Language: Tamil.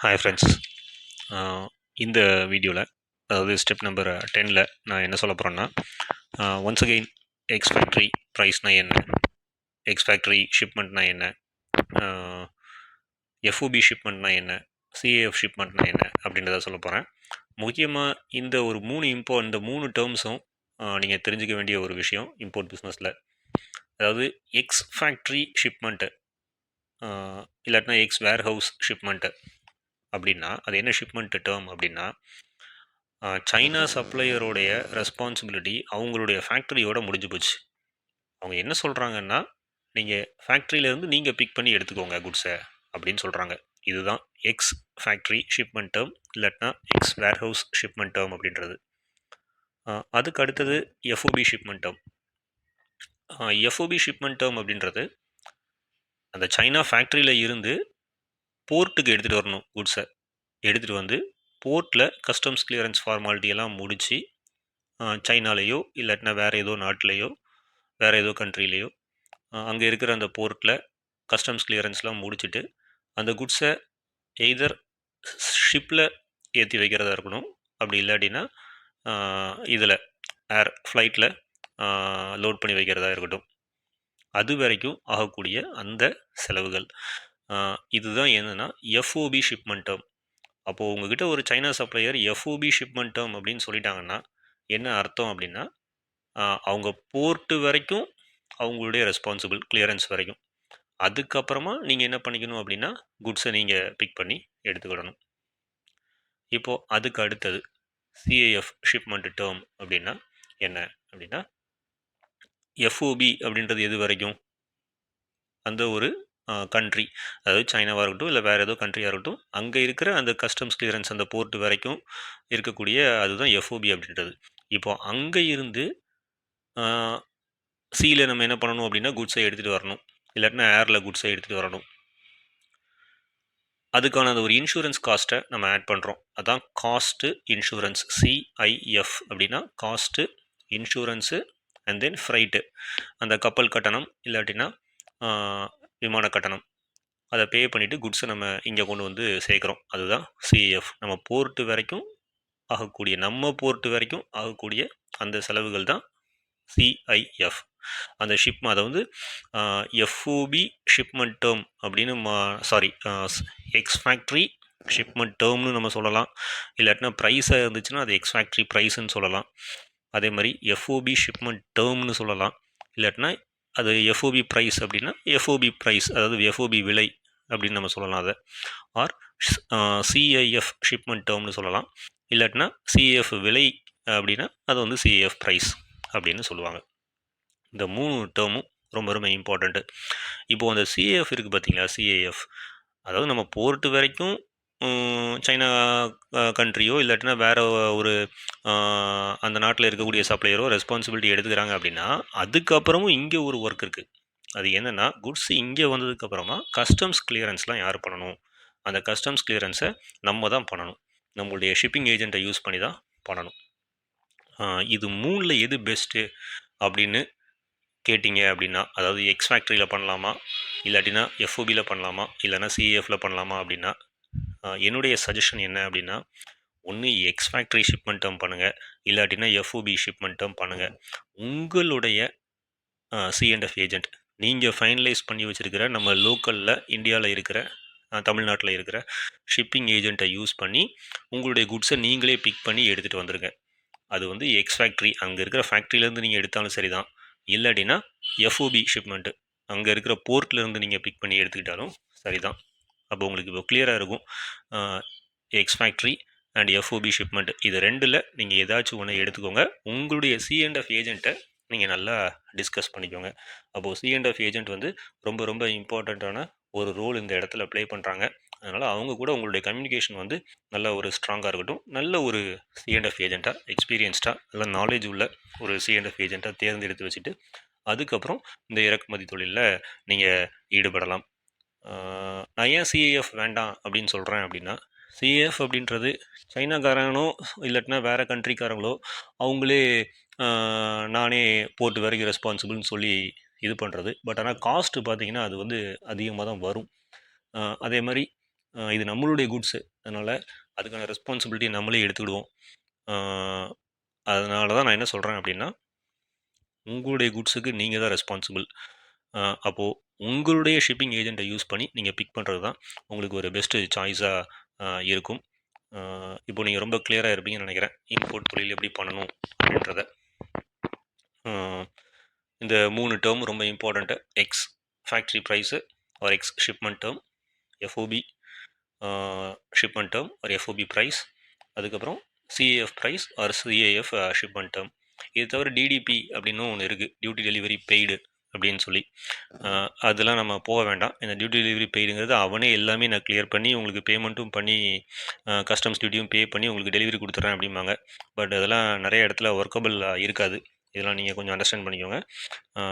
Hi friends. இந்த வீடியோவில் அதாவது ஸ்டெப் நம்பர் 10ல் நான் என்ன சொல்ல போகிறேன்னா, ஒன்ஸ் அகெயின் எக்ஸ் ஃபேக்ட்ரி ப்ரைஸ்னால் என்ன, எக்ஸ் ஃபேக்ட்ரி ஷிப்மெண்ட்னா என்ன, எஃப்ஓபி ஷிப்மெண்ட்னா என்ன, சிஏஎஃப் ஷிப்மெண்ட்னா என்ன அப்படின்றத சொல்ல போகிறேன். முக்கியமாக இந்த மூணு டேர்ம்ஸும் நீங்கள் தெரிஞ்சுக்க வேண்டிய ஒரு விஷயம் இம்போர்ட் பிஸ்னஸில். அதாவது எக்ஸ் ஃபேக்ட்ரி ஷிப்மெண்ட்டு இல்லாட்டினா எக்ஸ் வேர் ஹவுஸ் ஷிப்மெண்ட்டு அப்படின்னா அது என்ன ஷிப்மெண்ட் டேர்ம் அப்படின்னா, சைனா சப்ளையருடைய ரெஸ்பான்சிபிலிட்டி அவங்களுடைய ஃபேக்ட்ரியோட முடிஞ்சு போச்சு. அவங்க என்ன சொல்கிறாங்கன்னா, நீங்கள் ஃபேக்ட்ரியிலேருந்து நீங்கள் பிக் பண்ணி எடுத்துக்கோங்க குட்ஸை அப்படின்னு சொல்கிறாங்க. இதுதான் எக்ஸ் ஃபேக்ட்ரி ஷிப்மெண்ட் டேர்ம் இல்லாட்டினா எக்ஸ் வேர் ஹவுஸ் ஷிப்மெண்ட் டேர்ம் அப்படின்றது. அதுக்கு அடுத்தது FOB shipment term. FOB shipment term அப்படின்றது அந்த சைனா ஃபேக்ட்ரியில் இருந்து போர்ட்டுக்கு எடுத்துகிட்டு வரணும். குட்ஸை எடுத்துகிட்டு வந்து போர்ட்டில் கஸ்டம்ஸ் கிளியரன்ஸ் ஃபார்மாலிட்டியெல்லாம் முடித்து சைனாலேயோ இல்லாட்டினா வேறு ஏதோ நாட்டிலையோ வேறு ஏதோ கண்ட்ரிலேயோ அங்கே இருக்கிற அந்த போர்ட்டில் கஸ்டம்ஸ் கிளியரன்ஸ்லாம் முடிச்சுட்டு அந்த குட்ஸை எய்தர் ஷிப்பில் ஏற்றி வைக்கிறதா இருக்கணும், அப்படி இல்லாட்டினா இதில் ஏர் ஃப்ளைட்டில் லோட் பண்ணி வைக்கிறதா இருக்கட்டும். அது வரைக்கும் ஆகக்கூடிய அந்த செலவுகள் இதுதான் என்னென்னா எஃப்ஓபி ஷிப்மெண்ட் டேர்ம். அப்போது உங்ககிட்ட ஒரு China supplier FOB shipment term அப்படின்னு சொல்லிட்டாங்கன்னா என்ன அர்த்தம் அப்படின்னா, அவங்க போர்ட்டு வரைக்கும் அவங்களுடைய ரெஸ்பான்சிபிள் கிளியரன்ஸ் வரைக்கும். அதுக்கப்புறமா நீங்கள் என்ன பண்ணிக்கணும் அப்படின்னா குட்ஸை நீங்கள் பிக் பண்ணி எடுத்துக்கிடணும். இப்போது அதுக்கு அடுத்தது சிஏஎஃப் ஷிப்மெண்ட் டேர்ம் அப்படின்னா என்ன அப்படின்னா, எஃப்ஓபி அப்படின்றது எது வரைக்கும் அந்த ஒரு கண்ட்ரி, அதாவது சைனாவாக இருக்கட்டும் இல்லை வேறு ஏதோ கண்ட்ரியாக இருக்கட்டும், அங்கே இருக்கிற அந்த கஸ்டம்ஸ் கிளியரன்ஸ் அந்த போர்ட் வரைக்கும் இருக்கக்கூடிய அதுதான் எஃப்ஓபி அப்படின்றது. இப்போ அங்கே இருந்து சீல நம்ம என்ன பண்ணணும் அப்படின்னா குட்ஸை எடுத்துகிட்டு வரணும், இல்லாட்டினா ஏரில் குட்ஸை எடுத்துகிட்டு வரணும். அதுக்கான அந்த ஒரு இன்சூரன்ஸ் காஸ்ட்டை நம்ம ஆட் பண்ணுறோம். அதான் காஸ்ட்டு இன்சூரன்ஸ், சிஐஎஃப் அப்படின்னா cost insurance and then freight, அந்த கப்பல் கட்டணம் இல்லாட்டினா விமான கட்டணம், அதை பே பண்ணிவிட்டு குட்ஸை நம்ம இங்கே கொண்டு வந்து சேர்க்குறோம். அதுதான் சிஏஎஃப். நம்ம போர்ட்டு வரைக்கும் ஆகக்கூடிய அந்த செலவுகள் தான் சிஐஎஃப். அந்த அதை வந்து எஃப்ஓபி ஷிப்மெண்ட் டேர்ம் அப்படின்னு எக்ஸ் ஃபேக்ட்ரி ஷிப்மெண்ட் டேர்ம்னு நம்ம சொல்லலாம். இல்லாட்டினா ப்ரைஸாக இருந்துச்சுன்னா அது எக்ஸ் ஃபேக்ட்ரி ப்ரைஸ்ன்னு சொல்லலாம். அதே மாதிரி எஃப்ஓபி ஷிப்மெண்ட் டேர்ம்னு சொல்லலாம். இல்லாட்டினா அது எஃப்ஓபி ப்ரைஸ் அப்படின்னா எஃப்ஓபி ப்ரைஸ், அதாவது எஃப்ஓபி விலை அப்படின்னு நம்ம சொல்லலாம் அதை. ஆர் சிஐஎஃப் ஷிப்மெண்ட் டேர்ம்னு சொல்லலாம். இல்லாட்டினா சிஏஎஃப் விலை அப்படின்னா அது வந்து சிஏஎஃப் ப்ரைஸ் அப்படின்னு சொல்லுவாங்க. இந்த மூணு டேர்மும் ரொம்ப ரொம்ப இம்பார்ட்டண்ட்டு. இப்போது அந்த சிஏஎஃப் இருக்குது பார்த்தீங்களா, சிஏஎஃப் அதாவது நம்ம போர்ட்டு வரைக்கும் சைனா கண்ட்ரியோ இல்லாட்டினா வேறு ஒரு அந்த நாட்டில் இருக்கக்கூடிய சப்ளையரோ ரெஸ்பான்சிபிலிட்டி எடுத்துக்கிறாங்க அப்படின்னா அதுக்கப்புறமும் இங்கே ஒரு ஒர்க் இருக்குது. அது என்னென்னா, குட்ஸ் இங்கே வந்ததுக்கப்புறமா கஸ்டம்ஸ் கிளியரன்ஸ்லாம் யார் பண்ணணும்? அந்த கஸ்டம்ஸ் கிளியரன்ஸை நம்ம தான் பண்ணணும். நம்மளுடைய ஷிப்பிங் ஏஜெண்ட்டை யூஸ் பண்ணி தான் பண்ணணும். இது மூணில் எது பெஸ்ட்டு அப்படின்னு கேட்டிங்க அப்படின்னா, அதாவது எக்ஸ் ஃபேக்ட்ரியில் பண்ணலாமா, இல்லாட்டினா எஃப்ஓபியில் பண்ணலாமா, இல்லைனா சிஏஎஃப்பில் பண்ணலாமா அப்படின்னா, என்னுடைய சஜஷன் என்ன அப்படின்னா, ஒன்று எக்ஸ் ஃபேக்ட்ரி ஷிப்மெண்ட் டேர்ம் பண்ணுங்கள், இல்லாட்டினா எஃப்ஓபி ஷிப்மெண்ட் டேர்ம் பண்ணுங்கள். உங்களுடைய சிஎன்எஃப் ஏஜெண்ட் நீங்கள் ஃபைனலைஸ் பண்ணி வச்சுருக்கிற நம்ம லோக்கலில் இந்தியாவில் இருக்கிற தமிழ்நாட்டில் இருக்கிற ஷிப்பிங் ஏஜெண்ட்டை யூஸ் பண்ணி உங்களுடைய குட்ஸை நீங்களே பிக் பண்ணி எடுத்துகிட்டு வந்துடுங்க. அது வந்து எக்ஸ் ஃபேக்ட்ரி அங்கே இருக்கிற ஃபேக்ட்ரியிலேருந்து நீங்கள் எடுத்தாலும் சரி தான், இல்லாட்டினா எஃப்ஓபி ஷிப்மெண்ட்டு அங்கே இருக்கிற போர்ட்லேருந்து நீங்கள் பிக் பண்ணி எடுத்துக்கிட்டாலும் சரி தான். அப்போ உங்களுக்கு இப்போ கிளியராக இருக்கும். X factory and FOB shipment இது ரெண்டில் நீங்கள் ஏதாச்சும் ஒன்று எடுத்துக்கோங்க. உங்களுடைய சிஎன்எஃப் ஏஜெண்ட்டை நீங்கள் நல்லா டிஸ்கஸ் பண்ணிக்கோங்க. அப்போது சிஎன்எஃப் ஏஜெண்ட் வந்து ரொம்ப ரொம்ப இம்பார்ட்டண்ட்டான ஒரு ரோல் இந்த இடத்துல ப்ளே பண்ணுறாங்க. அதனால் அவங்க கூட உங்களுடைய கம்யூனிகேஷன் வந்து நல்ல ஒரு ஸ்ட்ராங்காக இருக்கட்டும். நல்ல ஒரு சிஎன்எஃப் ஏஜெண்ட்டாக, எக்ஸ்பீரியன்ஸ்டாக, நல்ல நாலேஜ் உள்ள ஒரு சிஎன்எஃப் ஏஜெண்ட்டாக தேர்ந்தெடுத்து வச்சுட்டு அதுக்கப்புறம் இந்த இறக்குமதி தொழிலில் நீங்கள் ஈடுபடலாம். நான் ஏன் சிஏஎஃப் வேண்டாம் அப்படின்னு சொல்கிறேன் அப்படின்னா, சிஏஎஃப் அப்படின்றது சைனாக்காரனோ இல்லாட்டினா வேறு கண்ட்ரிக்காரங்களோ அவங்களே நானே போர்ட்டு வரைக்கும் ரெஸ்பான்சிபிள்னு சொல்லி இது பண்ணுறது. பட் ஆனால் காஸ்ட்டு பார்த்திங்கன்னா அது வந்து அதிகமாக தான் வரும். அதே மாதிரி இது நம்மளுடைய குட்ஸு. அதனால் அதுக்கான ரெஸ்பான்சிபிலிட்டி நம்மளே எடுத்துக்கிடுவோம். அதனால தான் நான் என்ன சொல்கிறேன் அப்படின்னா, உங்களுடைய குட்ஸுக்கு நீங்கள் தான் ரெஸ்பான்சிபிள். அப்போது உங்களுடைய ஷிப்பிங் ஏஜெண்ட்டை யூஸ் பண்ணி நீங்கள் பிக் பண்ணுறது தான் உங்களுக்கு ஒரு பெஸ்ட்டு சாய்ஸாக இருக்கும். இப்போ நீங்கள் ரொம்ப கிளியராக இருப்பீங்கன்னு நினைக்கிறேன், இம்போர்ட் தொழில் எப்படி பண்ணணும் அப்படின்றத. இந்த 3 டேர்ம் ரொம்ப important. Ex factory price or ex shipment term, FOB shipment term or FOB price, அதுக்கப்புறம் CAF price or CAF shipment term. இது தவிர டிடிபி அப்படின்னு ஒன்று இருக்குது, டியூட்டி டெலிவரி பெய்டு அப்படின்னு சொல்லி. அதெல்லாம் நம்ம போக வேண்டாம். இந்த டியூட்டி டெலிவரி பெய்டுங்கிறது அவனே எல்லாமே நான் கிளியர் பண்ணி உங்களுக்கு பேமெண்ட்டும் பண்ணி கஸ்டம்ஸ் டியூட்டியும் பே பண்ணி உங்களுக்கு டெலிவரி கொடுத்துட்றேன் அப்படிம்பாங்க. பட் அதெல்லாம் நிறைய இடத்துல ஒர்க்கபிள் இருக்காது. இதெல்லாம் நீங்கள் கொஞ்சம் அண்டர்ஸ்டாண்ட் பண்ணிக்கோங்க.